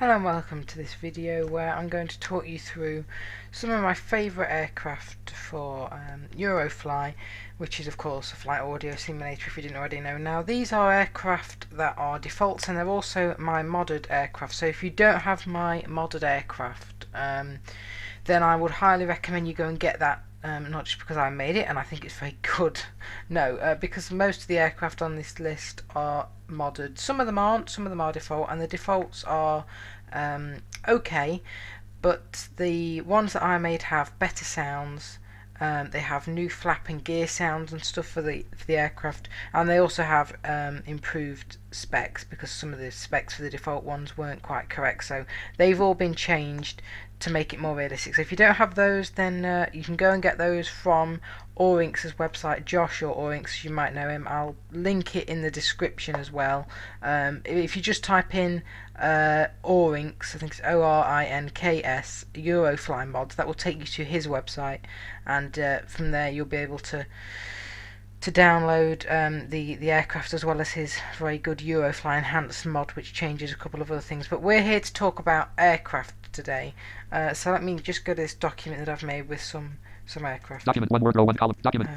Hello and welcome to this video where I'm going to talk you through some of my favourite aircraft for Eurofly, which is of course a flight audio simulator if you didn't already know. Now these are aircraft that are defaults and they're also my modded aircraft, so if you don't have my modded aircraft then I would highly recommend you go and get that. Not just because I made it and I think it's very good, no, because most of the aircraft on this list are modded. Some of them aren't, some of them are default, and the defaults are okay, but the ones that I made have better sounds. They have new flap and gear sounds and stuff for the aircraft, and they also have improved specs because some of the specs for the default ones weren't quite correct, so they've all been changed to make it more realistic. So if you don't have those, then you can go and get those from Orinx's website, Josh or Orinx, you might know him. I'll link it in the description as well. If you just type in Orinx, I think it's ORINKS Eurofly mods, that will take you to his website, and from there you'll be able to download the aircraft as well as his very good Eurofly enhanced mod, which changes a couple of other things. But we're here to talk about aircraft today, so let me just go to this document that I've made with some aircraft. Document, one word, row, one column, document.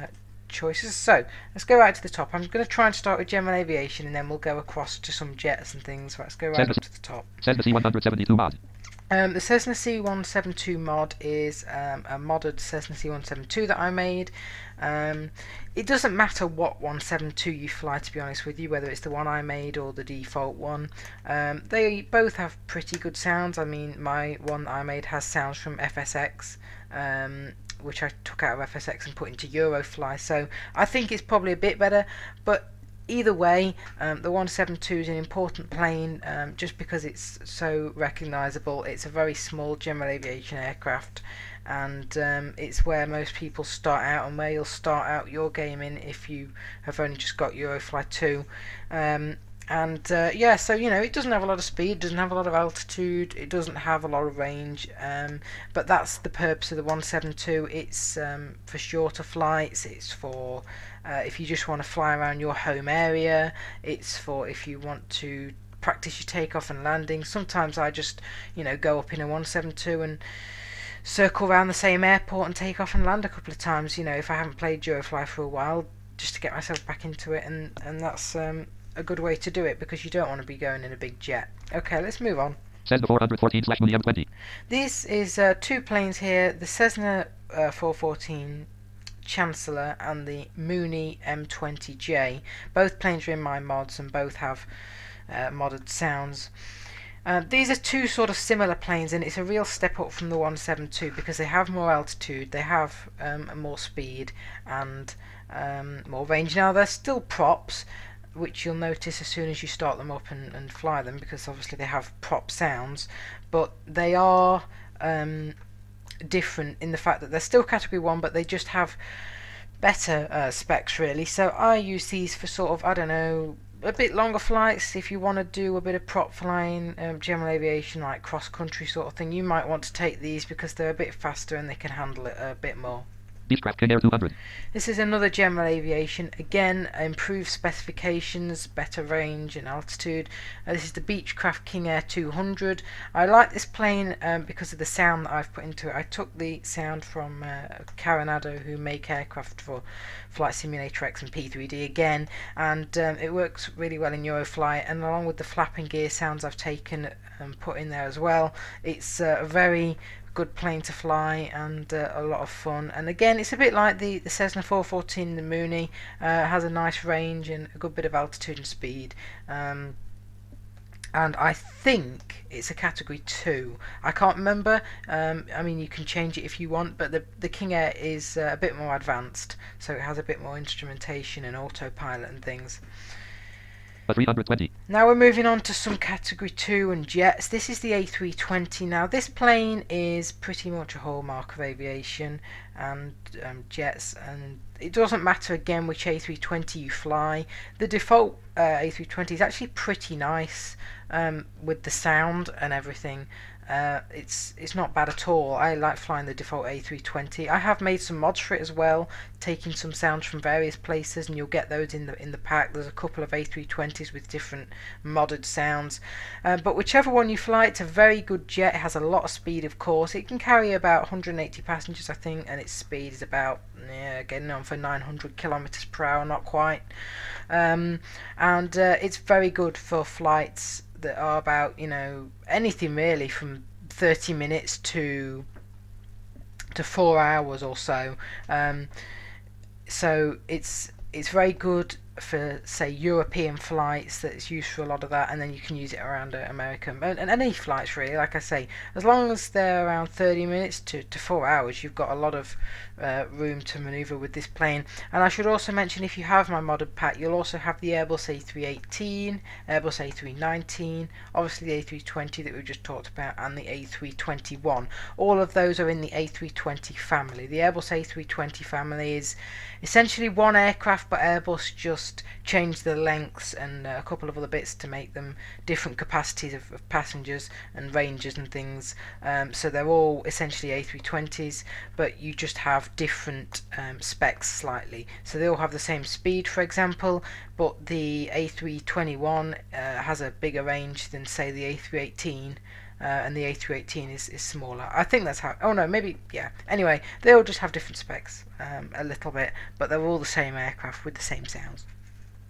Choices. So let's go right to the top. I'm going to try and start with general aviation, and then we'll go across to some jets and things. Let's go right up to the top. Cessna C172 mod. The Cessna C172 mod is a modded Cessna C172 that I made. It doesn't matter what 172 you fly, to be honest with you, whether it's the one I made or the default one. They both have pretty good sounds. I mean, my one that I made has sounds from FSX, which I took out of FSX and put into Eurofly, so I think it's probably a bit better, but either way, the 172 is an important plane just because it's so recognisable. It's a very small general aviation aircraft, and it's where most people start out and where you'll start out your gaming if you have only just got Eurofly 2. Yeah, so you know, it doesn't have a lot of speed, doesn't have a lot of altitude, it doesn't have a lot of range, but that's the purpose of the 172. It's for shorter flights, it's for if you just want to fly around your home area, it's for if you want to practice your takeoff and landing. Sometimes I just, you know, go up in a 172 and circle around the same airport and take off and land a couple of times, you know, if I haven't played Eurofly for a while, just to get myself back into it, and that's a good way to do it because you don't want to be going in a big jet. Okay, let's move on. Cessna 414/Mooney M20. This is two planes here, the Cessna 414 Chancellor and the Mooney M20J. Both planes are in my mods and both have modded sounds. These are two sort of similar planes, and it's a real step up from the 172 because they have more altitude, they have more speed and more range. Now they're still props, which you'll notice as soon as you start them up and fly them, because obviously they have prop sounds, but they are different in the fact that they're still category 1, but they just have better specs really. So I use these for sort of, I don't know, a bit longer flights. If you want to do a bit of prop flying, general aviation, like cross country sort of thing, you might want to take these because they're a bit faster and they can handle it a bit more. Beechcraft King Air 200. This is another general aviation, again improved specifications, better range and altitude. This is the Beechcraft King Air 200. I like this plane because of the sound that I've put into it. I took the sound from Caronado, who make aircraft for Flight Simulator X and P3D again, and it works really well in Eurofly, and along with the flapping gear sounds I've taken and put in there as well. It's a very good plane to fly and a lot of fun, and again it's a bit like the Cessna 414, the Mooney. Has a nice range and a good bit of altitude and speed, and I think it's a category 2. I can't remember. I mean, you can change it if you want, but the King Air is a bit more advanced, so it has a bit more instrumentation and autopilot and things. A320. Now we're moving on to some category 2 and jets. This is the A320. Now this plane is pretty much a hallmark of aviation and jets, and it doesn't matter again which A320 you fly. The default A320 is actually pretty nice with the sound and everything. It's not bad at all. I like flying the default A320. I have made some mods for it as well, taking some sounds from various places, and you'll get those in the pack. There's a couple of A320s with different modded sounds, but whichever one you fly, it's a very good jet. It has a lot of speed, of course. It can carry about 180 passengers, I think, and its speed is about getting on for 900 kilometers per hour, not quite. And it's very good for flights that are about, anything really from 30 minutes to 4 hours or so. So it's very good for, say, European flights. That's used for a lot of that, and then you can use it around America and any flights really. Like I say, as long as they're around 30 minutes to 4 hours, you've got a lot of room to maneuver with this plane. And I should also mention, if you have my modded pack, you'll also have the Airbus A318, Airbus A319, obviously the A320 that we just talked about, and the A321. All of those are in the A320 family. The Airbus A320 family is essentially one aircraft, but Airbus just changed the lengths and a couple of other bits to make them different capacities of passengers and ranges and things. So they're all essentially A320s, but you just have different specs slightly. So they all have the same speed, for example, but the A321 has a bigger range than, say, the A318. And the A318 is smaller. I think that's how. Oh no, maybe, yeah. Anyway, they all just have different specs, a little bit, but they're all the same aircraft with the same sounds.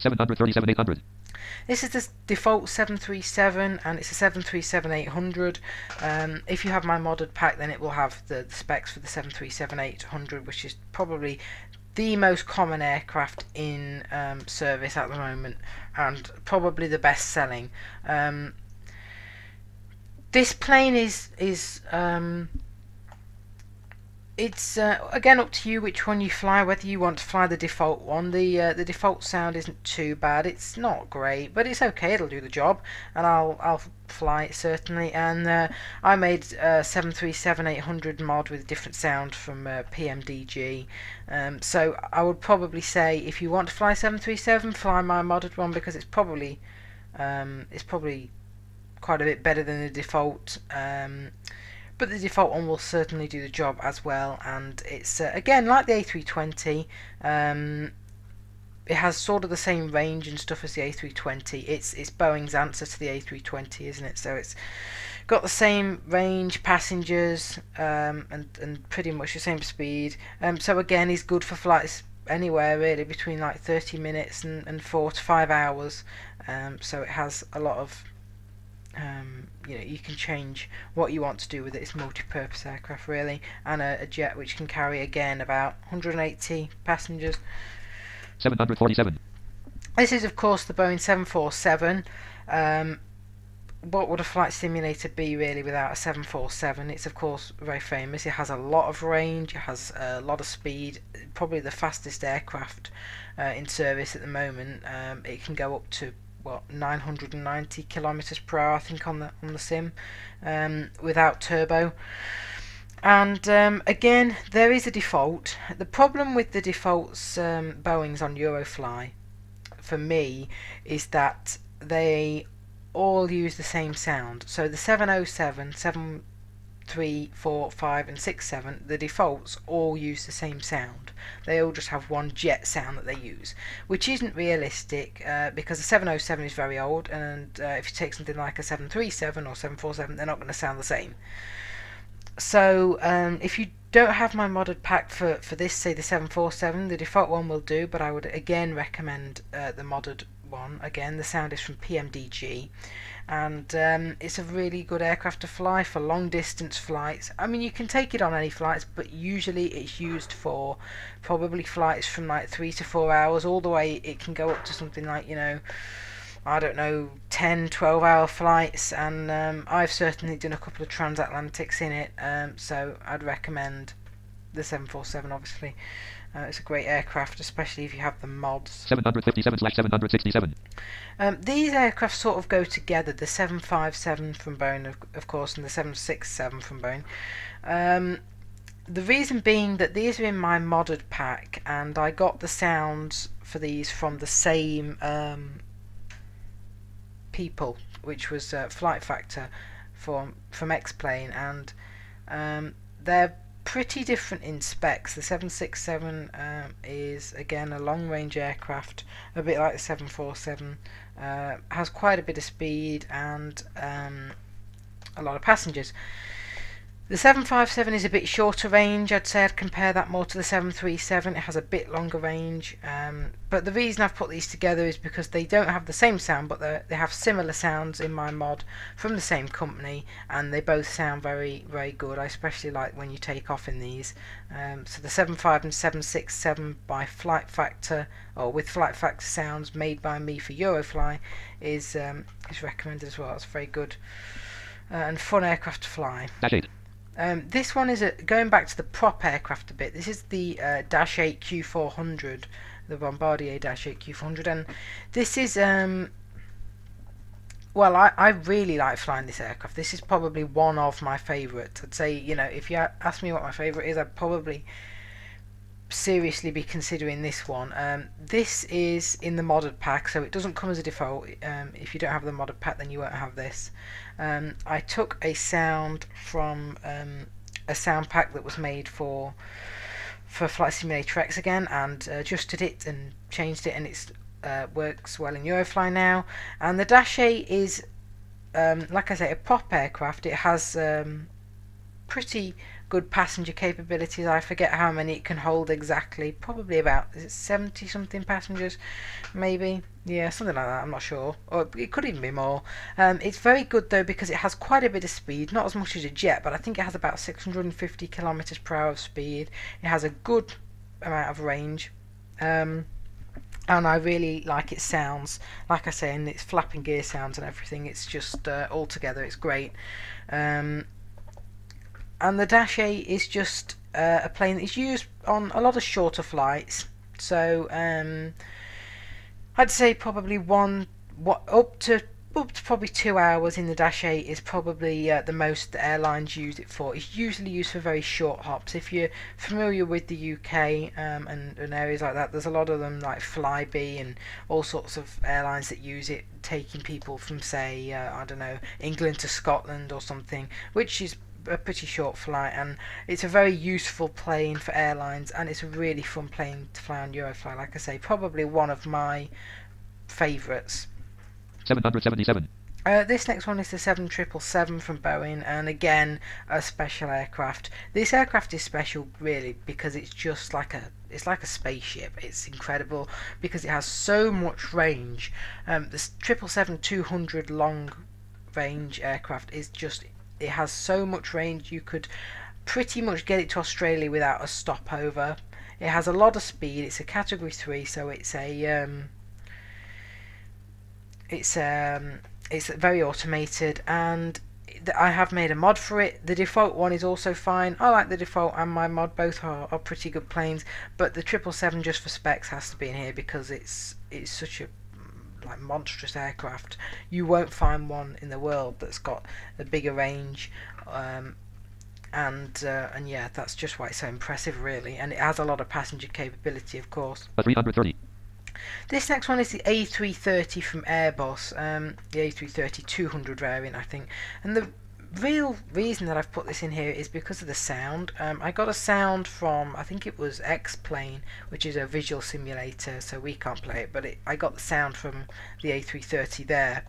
737-800. This is the default 737, and it's a 737-800. If you have my modded pack, then it will have the specs for the 737-800, which is probably the most common aircraft in service at the moment, and probably the best selling. This plane is it's again up to you which one you fly, whether you want to fly the default one. The default sound isn't too bad. It's not great, but it's okay. It'll do the job, and I'll fly it certainly. And I made a 737-800 mod with different sound from PMDG. So I would probably say, if you want to fly 737, fly my modded one, because it's probably quite a bit better than the default, but the default one will certainly do the job as well. And it's again, like the A320, it has sort of the same range and stuff as the A320. It's Boeing's answer to the A320, isn't it? So it's got the same range, passengers, and pretty much the same speed. So again, it's good for flights anywhere really between like 30 minutes and 4 to 5 hours. So it has a lot of you can change what you want to do with it. It's multi-purpose aircraft really, and a jet which can carry again about 180 passengers. 747. This is of course the Boeing 747. What would a flight simulator be really without a 747? It's of course very famous. It has a lot of range, it has a lot of speed, probably the fastest aircraft in service at the moment. It can go up to 990 kilometers per hour, I think, on the sim, without turbo. And again, there is a default. The problem with the defaults, Boeing's on Eurofly, for me, is that they all use the same sound. So the 707, 3, 4, 5 and 6, 7, the defaults all use the same sound. They all just have one jet sound that they use, which isn't realistic, because the 707 is very old, and if you take something like a 737 or 747, they're not going to sound the same. So if you don't have my modded pack for this, say the 747, the default one will do, but I would again recommend the modded one. Again, the sound is from PMDG, and it's a really good aircraft to fly for long distance flights. I mean, you can take it on any flights, but usually it's used for probably flights from like 3 to 4 hours, all the way. It can go up to something like, I don't know, 10, 12-hour flights, and I've certainly done a couple of transatlantics in it, so I'd recommend the 747, obviously. It's a great aircraft, especially if you have the mods. 757/767. These aircraft sort of go together, the 757 from Boeing, of course, and the 767 from Boeing. The reason being that these are in my modded pack, and I got the sounds for these from the same people, which was Flight Factor from X-Plane, and they're pretty different in specs. The 767 is again a long-range aircraft, a bit like the 747. Has quite a bit of speed and a lot of passengers. The 757 is a bit shorter range. I'd say I'd compare that more to the 737. It has a bit longer range, but the reason I've put these together is because they don't have the same sound, but they have similar sounds in my mod from the same company, and they both sound very, very good. I especially like when you take off in these. So the 75 and 767 by Flight Factor, or with Flight Factor sounds made by me for Eurofly, is recommended as well. It's very good and fun aircraft to fly. Dash 8. This one is going back to the prop aircraft a bit. This is the Dash 8 Q400, the Bombardier Dash 8 Q400, and this is well, I really like flying this aircraft. This is probably one of my favourites. I'd say, you know, if you ask me what my favourite is, I'd probably seriously be considering this one. This is in the modded pack, so it doesn't come as a default. If you don't have the modded pack, then you won't have this. I took a sound from a sound pack that was made for Flight Simulator X again, and adjusted it and changed it, and it works well in Eurofly now. And the Dash 8 is, like I say, a prop aircraft. It has pretty good passenger capabilities. I forget how many it can hold exactly. Probably about, is it 70 something passengers, maybe? Yeah, something like that. I'm not sure. Or it could even be more. It's very good though because it has quite a bit of speed. Not as much as a jet, but I think it has about 650 kilometers per hour of speed. It has a good amount of range. And I really like its sounds. Like I say, and its flapping gear sounds and everything. It's just all together. It's great. And the Dash 8 is just a plane that is used on a lot of shorter flights. So I'd say probably up to probably 2 hours in the Dash 8 is probably the most the airlines use it for. It's usually used for very short hops. If you're familiar with the UK and areas like that, there's a lot of them like Flybe and all sorts of airlines that use it, taking people from, say, I don't know, England to Scotland or something, which is a pretty short flight, and it's a very useful plane for airlines, and it's a really fun plane to fly on Eurofly. Like I say, probably one of my favourites. 777. This next one is the 7777 from Boeing, and again a special aircraft. This aircraft is special really because it's just like a spaceship. It's incredible because it has so much range. The 777-200 long range aircraft is just, it has so much range. You could pretty much get it to Australia without a stopover. It has a lot of speed. It's a category 3, so it's very automated, and I have made a mod for it. The default one is also fine. I like the default and my mod, both are pretty good planes, but the 777 just for specs has to be in here because it's such a like monstrous aircraft. You won't find one in the world that's got a bigger range, and yeah, that's just why it's so impressive really, and it has a lot of passenger capability, of course. 330. This next one is the A330 from Airbus, the A320-200 variant, I think, and the real reason that I've put this in here is because of the sound. I got a sound from, I think it was X-Plane, which is a visual simulator, so we can't play it, but I got the sound from the A330 there.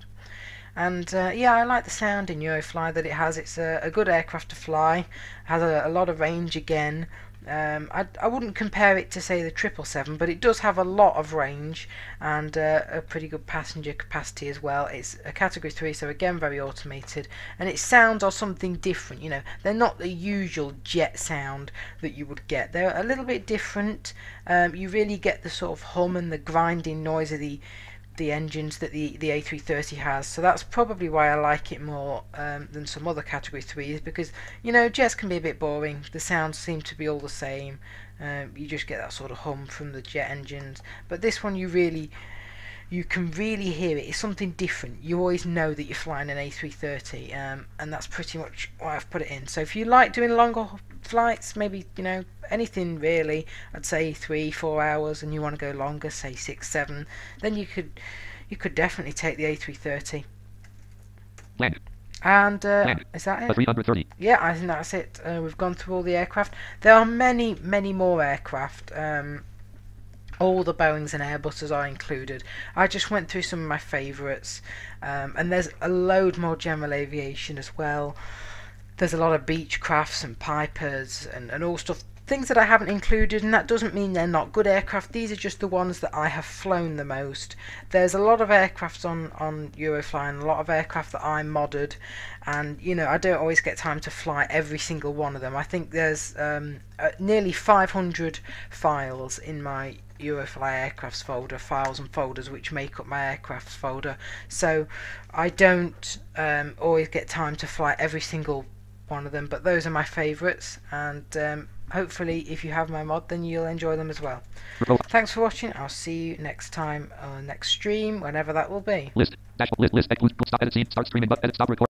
And yeah, I like the sound in Eurofly that it has. It's a good aircraft to fly. It has a lot of range again. I wouldn't compare it to, say, the 777, but it does have a lot of range and a pretty good passenger capacity as well. It's a category 3, so again very automated, and its sounds are something different. You know, they're not the usual jet sound that you would get. They're a little bit different. You really get the sort of hum and the grinding noise of the engines that the A330 has, so that's probably why I like it more than some other category 3s, because, you know, jets can be a bit boring. The sounds seem to be all the same. You just get that sort of hum from the jet engines, but this one you can really hear it. It's something different. You always know that you're flying an A330, and that's pretty much why I've put it in. So if you like doing longer flights, maybe, you know, anything really, I'd say 3-4 hours, and you want to go longer, say 6-7, then you could definitely take the A330. Land. And Land. is that it? A330. Yeah, I think that's it. We've gone through all the aircraft. There are many, many more aircraft. All the Boeings and Airbuses are included. I just went through some of my favourites, and there's a load more general aviation as well. There's a lot of Beechcrafts and Pipers and all stuff, things that I haven't included, and that doesn't mean they're not good aircraft. These are just the ones that I have flown the most. There's a lot of aircraft on Eurofly and a lot of aircraft that I modded, and you know, I don't always get time to fly every single one of them. I think there's nearly 500 files in my Eurofly aircrafts folder, files and folders which make up my aircrafts folder, so I don't always get time to fly every single one of them, but those are my favourites, and hopefully if you have my mod then you'll enjoy them as well. Thanks for watching. I'll see you next time on next stream, whenever that will be. List. Dashboard. List. Exclude. Stop edit scene. Start streaming. But edit. Stop record.